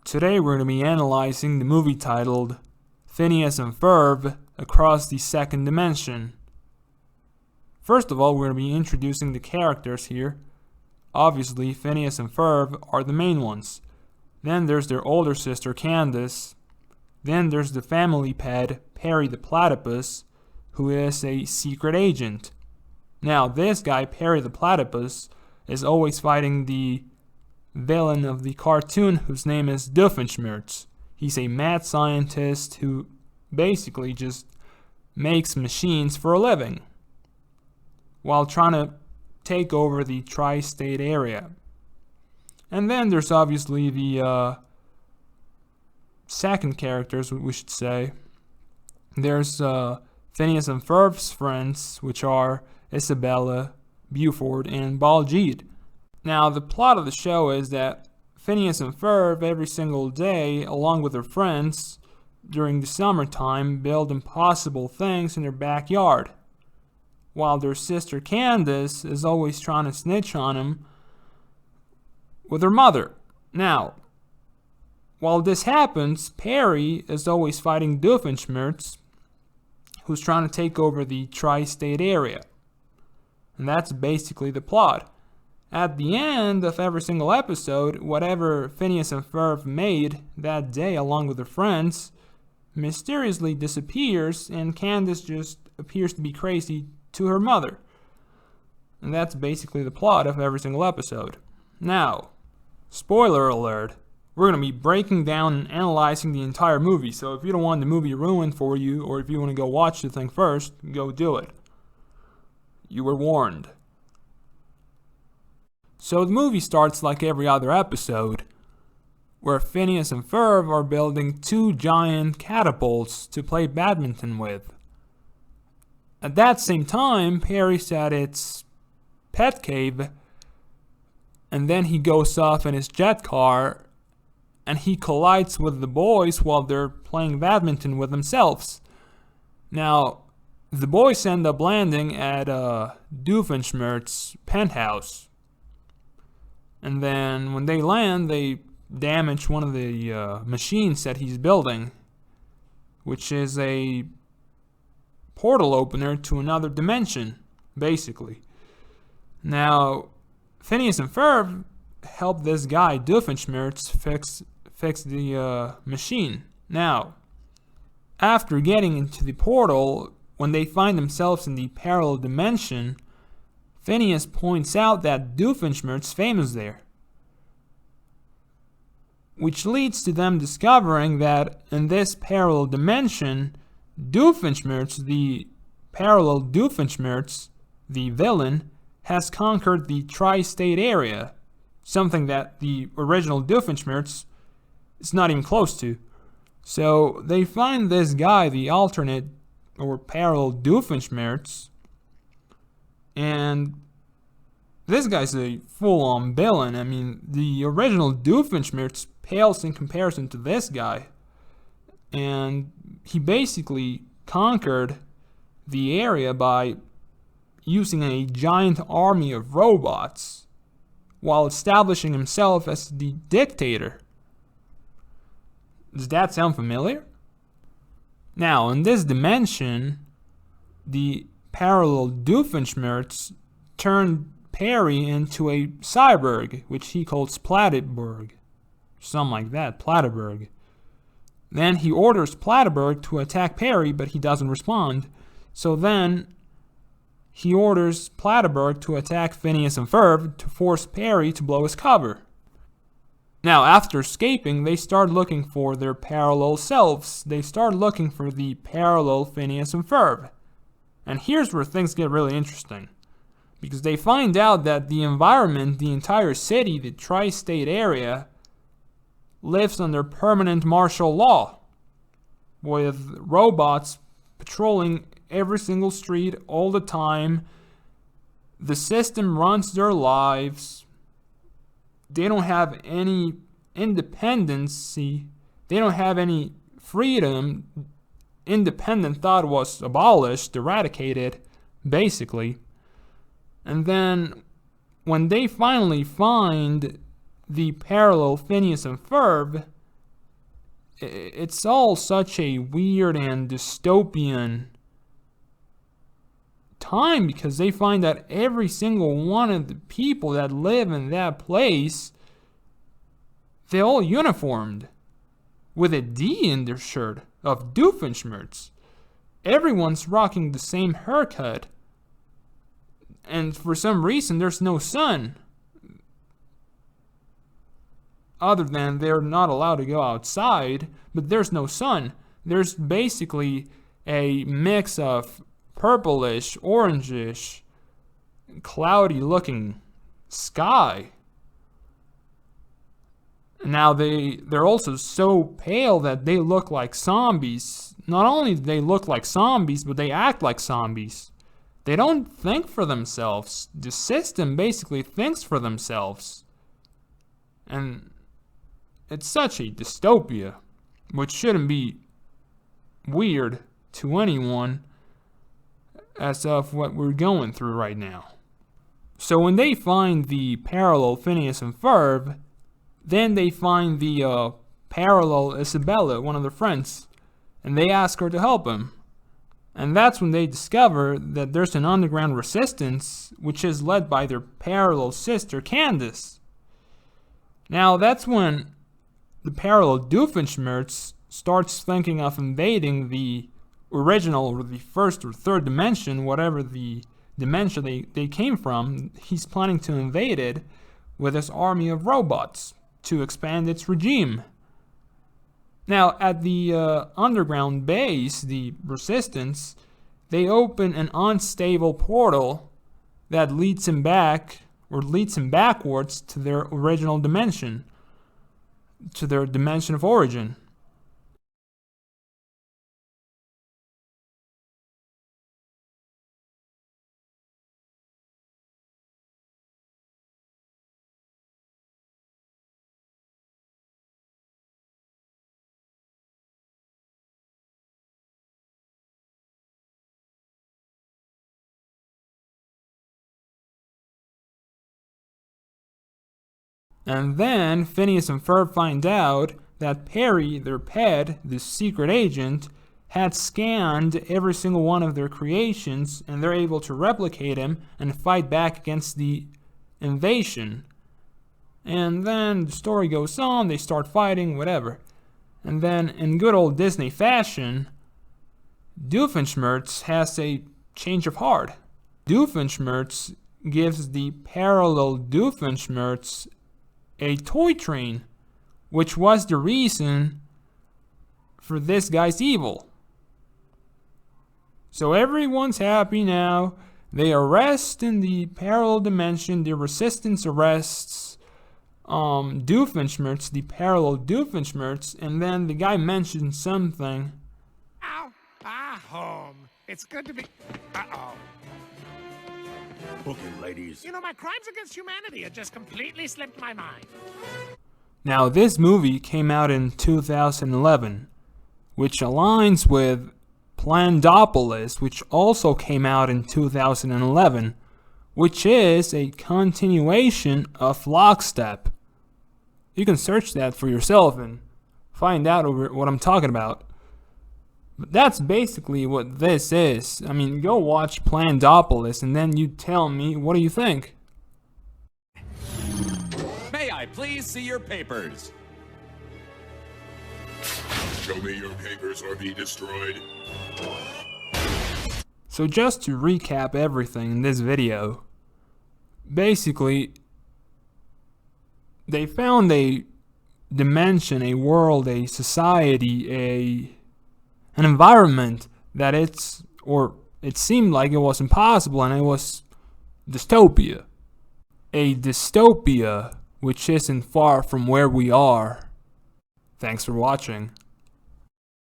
Today we're going to be analyzing the movie titled Phineas and Ferb Across the Second Dimension. First of all, we're going to be introducing the characters here. Obviously, Phineas and Ferb are the main ones. Then there's their older sister, Candace. Then there's the family pet, Perry the Platypus, who is a secret agent. Now, this guy, Perry the Platypus, is always fighting the villain of the cartoon, whose name is Doofenshmirtz. He's a mad scientist who basically just makes machines for a living while trying to take over the tri-state area. And then there's obviously the second characters, we should say. There's Phineas and Ferb's friends, which are Isabella, Buford, and Baljeet. Now, the plot of the show is that Phineas and Ferb, every single day, along with their friends, during the summertime, build impossible things in their backyard, while their sister Candace is always trying to snitch on them with her mother. Now, while this happens, Perry is always fighting Doofenshmirtz, who's trying to take over the tri-state area. And that's basically the plot. At the end of every single episode, whatever Phineas and Ferb made that day along with their friends mysteriously disappears, and Candace just appears to be crazy to her mother. And that's basically the plot of every single episode. Now, spoiler alert, we're going to be breaking down and analyzing the entire movie, so if you don't want the movie ruined for you, or if you want to go watch the thing first, go do it. You were warned. So the movie starts like every other episode, where Phineas and Ferb are building two giant catapults to play badminton with. At that same time, Perry's at its pet cave, and then he goes off in his jet car, and he collides with the boys while they're playing badminton with themselves. Now, the boys end up landing at Doofenshmirtz's penthouse. And then when they land, they damage one of the machines that he's building, which is a portal opener to another dimension, basically. Now, Phineas and Ferb help this guy, Doofenshmirtz, fix the machine. Now, after getting into the portal, when they find themselves in the parallel dimension, Phineas points out that Doofenshmirtz's famous there, which leads to them discovering that in this parallel dimension, Doofenshmirtz, the parallel Doofenshmirtz, the villain, has conquered the tri-state area, something that the original Doofenshmirtz is not even close to. So they find this guy, the alternate or parallel Doofenshmirtz, and this guy's a full-on villain. I mean, the original Doofenshmirtz pales in comparison to this guy. And he basically conquered the area by using a giant army of robots while establishing himself as the dictator. Does that sound familiar? Now, in this dimension, the parallel Doofenshmirtz turned Perry into a cyborg, which he calls Platyberg. Something like that, Platyberg. Then he orders Platyberg to attack Perry, but he doesn't respond. So then he orders Platyberg to attack Phineas and Ferb to force Perry to blow his cover. Now, after escaping, they start looking for their parallel selves. They start looking for the parallel Phineas and Ferb. And here's where things get really interesting, because they find out that the environment, the entire city, the tri-state area, lives under permanent martial law, with robots patrolling every single street all the time. The system runs their lives. They don't have any independency. They don't have any freedom. Independent thought was abolished, eradicated, basically. And then when they finally find the parallel Phineas and Ferb, it's all such a weird and dystopian time, because they find that every single one of the people that live in that place, they're all uniformed with a D in their shirt of Doofenshmirtz. Everyone's rocking the same haircut, and for some reason there's no sun, other than they're not allowed to go outside, but there's no sun. There's basically a mix of purplish, orangish, cloudy looking sky. Now they're also so pale that they look like zombies. Not only do they look like zombies, but they act like zombies. They don't think for themselves. The system basically thinks for themselves. And it's such a dystopia, which shouldn't be weird to anyone as of what we're going through right now. So when they find the parallel Phineas and Ferb, then they find the parallel Isabella, one of their friends, and they ask her to help him. And that's when they discover that there's an underground resistance, which is led by their parallel sister, Candace. Now that's when the parallel Doofenshmirtz starts thinking of invading the original, or the first or third dimension, whatever the dimension they came from. He's planning to invade it with his army of robots to expand its regime. Now, at the underground base, the Resistance, they open an unstable portal that leads him back, or leads him backwards to their original dimension, to their dimension of origin. And then Phineas and Ferb find out that Perry, their pet, the secret agent, had scanned every single one of their creations, and they're able to replicate him and fight back against the invasion. And then the story goes on, they start fighting, whatever. And then, in good old Disney fashion, Doofenshmirtz has a change of heart. Doofenshmirtz gives the parallel Doofenshmirtz a toy train, which was the reason for this guy's evil. So everyone's happy now. They arrest in the parallel dimension. The Resistance arrests Doofenshmirtz, the parallel Doofenshmirtz, and then the guy mentions something. Ow! Home. It's good to be... Uh-oh. Book it, ladies. You know, my crimes against humanity had just completely slipped my mind. Now, this movie came out in 2011, which aligns with Plandopolis, which also came out in 2011, which is a continuation of Lockstep. You can search that for yourself and find out what I'm talking about. But that's basically what this is. I mean, go watch Plandopolis and then you tell me, what do you think? May I please see your papers? Show me your papers or be destroyed. So just to recap everything in this video, basically, they found a dimension, a world, a society, an environment that it seemed like it was impossible, and it was dystopia. A dystopia which isn't far from where we are. Thanks for watching.